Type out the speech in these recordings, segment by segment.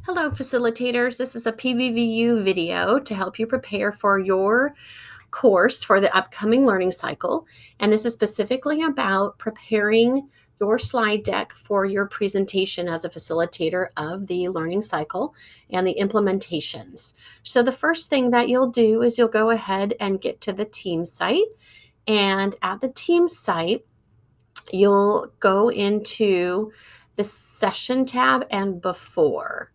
Hello, facilitators. This is a pbvU video to help you prepare for your course for the upcoming learning cycle. And this is specifically about preparing your slide deck for your presentation as a facilitator of the learning cycle and the implementations. So the first thing that you'll do is you'll go ahead and get to the team site. And at the team site, you'll go into the session tab and before,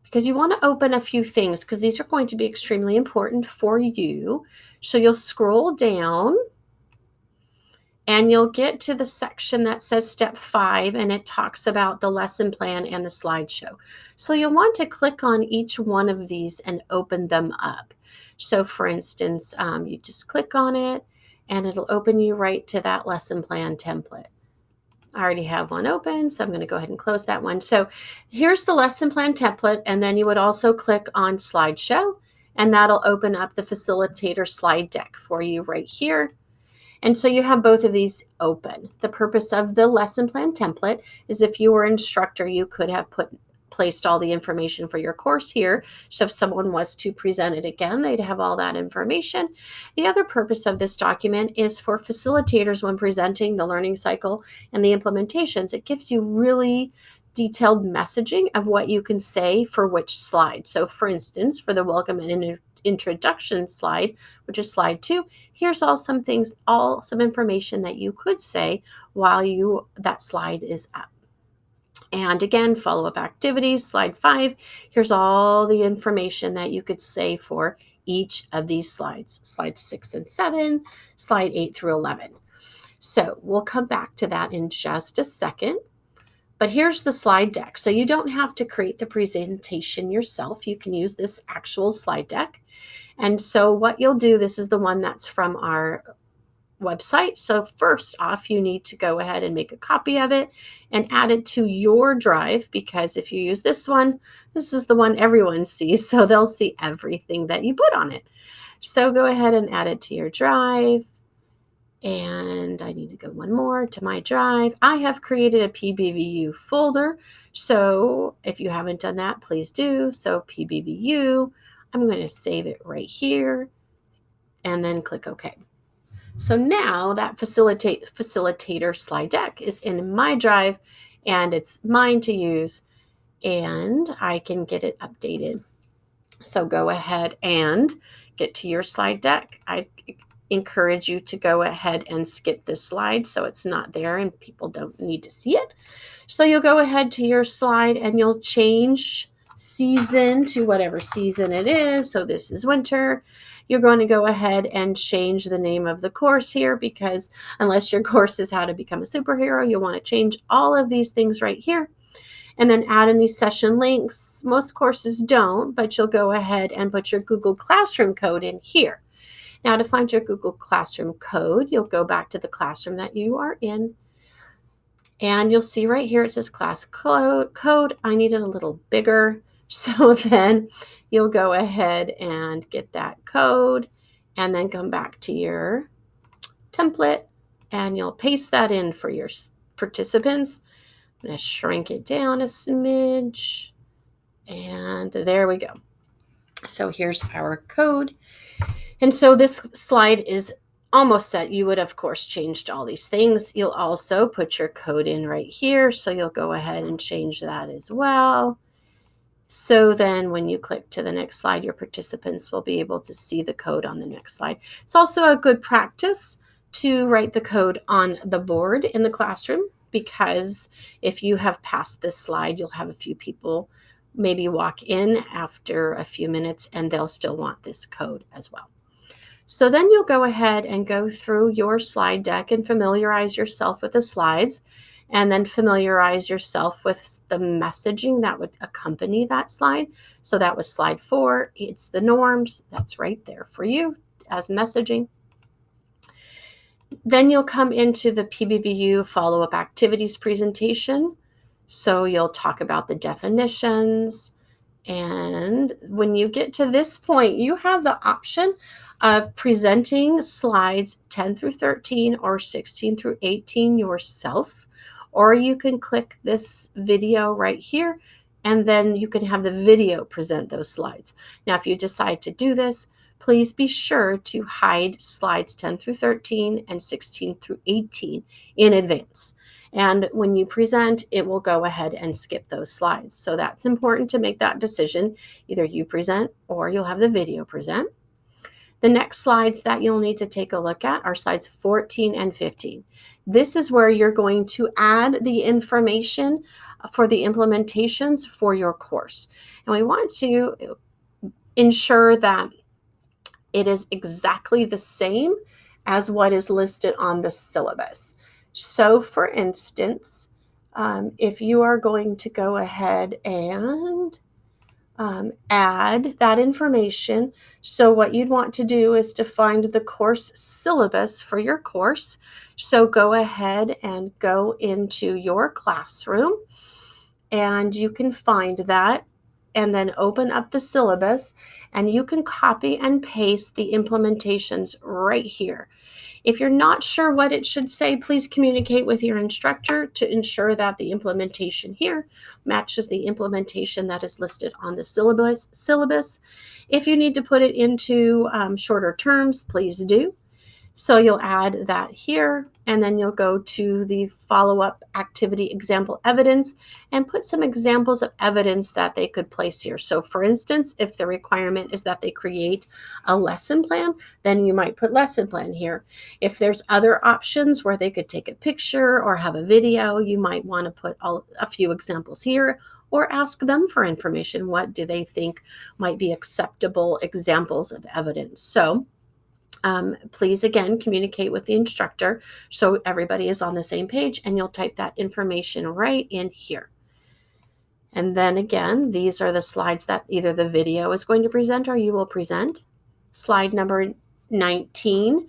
because you want to open a few things because these are going to be extremely important for you. So you'll scroll down and you'll get to the section that says step 5, and it talks about the lesson plan and the slideshow. So you'll want to click on each one of these and open them up. So for instance, you just click on it and it'll open you right to that lesson plan template. I already have one open, so I'm going to go ahead and close that one. So here's the lesson plan template, and then you would also click on slideshow, and that'll open up the facilitator slide deck for you right here. And so you have both of these open. The purpose of the lesson plan template is if you were an instructor, you could have placed all the information for your course here. So if someone was to present it again, they'd have all that information. The other purpose of this document is for facilitators when presenting the learning cycle and the implementations. It gives you really detailed messaging of what you can say for which slide. So for instance, for the welcome and introduction slide, which is slide 2, here's some information that you could say while that slide is up. And again, follow-up activities, slide 5, here's all the information that you could say for each of these slides, slide 6 and 7, slide 8 through 11. So we'll come back to that in just a second. But here's the slide deck. So you don't have to create the presentation yourself. You can use this actual slide deck. And so what you'll do, this is the one that's from our website. So first off, you need to go ahead and make a copy of it and add it to your drive, because if you use this one, this is the one everyone sees. So they'll see everything that you put on it. So go ahead and add it to your drive. And I need to go one more to my drive. I have created a pbvU folder. So if you haven't done that, please do. So pbvU, I'm going to save it right here and then click OK. So now that facilitator slide deck is in my drive and it's mine to use, and I can get it updated. So go ahead and get to your slide deck. I encourage you to go ahead and skip this slide so it's not there and people don't need to see it. So you'll go ahead to your slide and you'll change season to whatever season it is. So this is winter. You're going to go ahead and change the name of the course here, because unless your course is how to become a superhero, you'll want to change all of these things right here. And then add any session links. Most courses don't, but you'll go ahead and put your Google Classroom code in here. Now to find your Google Classroom code, you'll go back to the classroom that you are in. And you'll see right here it says class code. I need it a little bigger. So then you'll go ahead and get that code and then come back to your template and you'll paste that in for your participants. I'm going to shrink it down a smidge. And there we go. So here's our code. And so this slide is almost set. You would, of course, changed all these things. You'll also put your code in right here. So you'll go ahead and change that as well. So then when you click to the next slide, your participants will be able to see the code on the next slide. It's also a good practice to write the code on the board in the classroom, because if you have passed this slide, you'll have a few people maybe walk in after a few minutes and they'll still want this code as well. So then you'll go ahead and go through your slide deck and familiarize yourself with the slides, and then familiarize yourself with the messaging that would accompany that slide. So that was slide 4. It's the norms. That's right there for you as messaging. Then you'll come into the pbvU follow-up activities presentation. So you'll talk about the definitions. And when you get to this point, you have the option of presenting slides 10 through 13 or 16 through 18 yourself, or you can click this video right here and then you can have the video present those slides. Now, if you decide to do this, please be sure to hide slides 10 through 13 and 16 through 18 in advance. And when you present, it will go ahead and skip those slides. So that's important to make that decision. Either you present or you'll have the video present. The next slides that you'll need to take a look at are slides 14 and 15. This is where you're going to add the information for the implementations for your course. And we want to ensure that it is exactly the same as what is listed on the syllabus. So for instance, if you are going to go ahead and add that information. So what you'd want to do is to find the course syllabus for your course. So go ahead and go into your classroom and you can find that and then open up the syllabus and you can copy and paste the implementations right here. If you're not sure what it should say, please communicate with your instructor to ensure that the implementation here matches the implementation that is listed on the syllabus. If you need to put it into shorter terms, please do. So you'll add that here, and then you'll go to the follow-up activity example evidence and put some examples of evidence that they could place here. So for instance, if the requirement is that they create a lesson plan, then you might put lesson plan here. If there's other options where they could take a picture or have a video, you might want to put a few examples here or ask them for information. What do they think might be acceptable examples of evidence? So please, again, communicate with the instructor so everybody is on the same page, and you'll type that information right in here. And then again, these are the slides that either the video is going to present or you will present. Slide number 19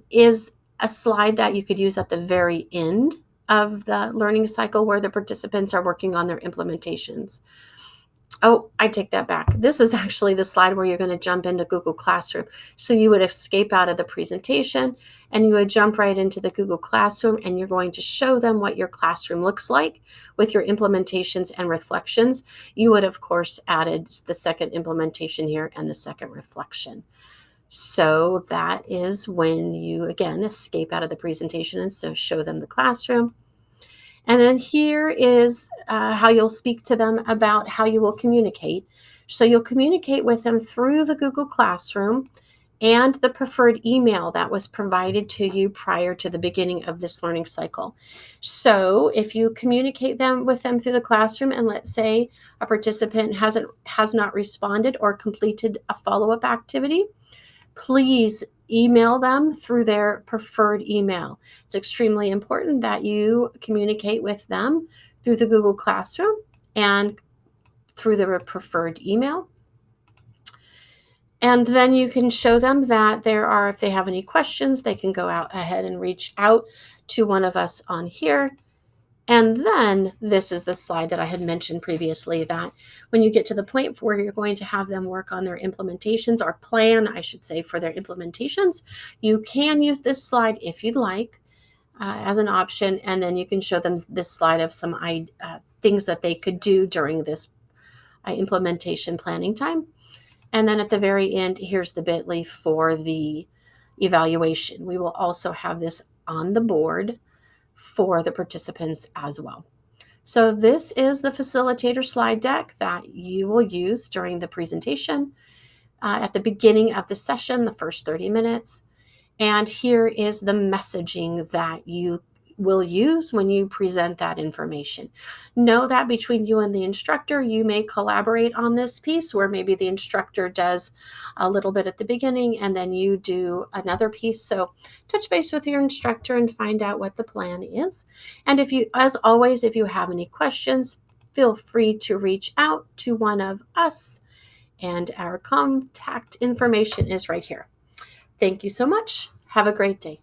is a slide that you could use at the very end of the learning cycle where the participants are working on their implementations. Oh, I take that back. This is actually the slide where you're going to jump into Google Classroom. So you would escape out of the presentation and you would jump right into the Google Classroom and you're going to show them what your classroom looks like with your implementations and reflections. You would, of course, added the second implementation here and the second reflection. So that is when you, again, escape out of the presentation and so show them the classroom. And then here is how you'll speak to them about how you will communicate. So you'll communicate with them through the Google Classroom and the preferred email that was provided to you prior to the beginning of this learning cycle. So if you communicate with them through the classroom, and let's say a participant has not responded or completed a follow-up activity, please email them through their preferred email. It's extremely important that you communicate with them through the Google Classroom and through their preferred email. And then you can show them that if they have any questions, they can go out ahead and reach out to one of us on here. And then this is the slide that I had mentioned previously, that when you get to the point where you're going to have them work on their implementations, or plan, I should say, for their implementations, you can use this slide if you'd like as an option. And then you can show them this slide of some things that they could do during this implementation planning time. And then at the very end, here's the bit.ly for the evaluation. We will also have this on the board for the participants as well. So this is the facilitator slide deck that you will use during the presentation at the beginning of the session, the first 30 minutes. And here is the messaging that you will use when you present that information. Know that between you and the instructor, you may collaborate on this piece where maybe the instructor does a little bit at the beginning and then you do another piece. So touch base with your instructor and find out what the plan is. And as always, if you have any questions, feel free to reach out to one of us, and our contact information is right here. Thank you so much. Have a great day.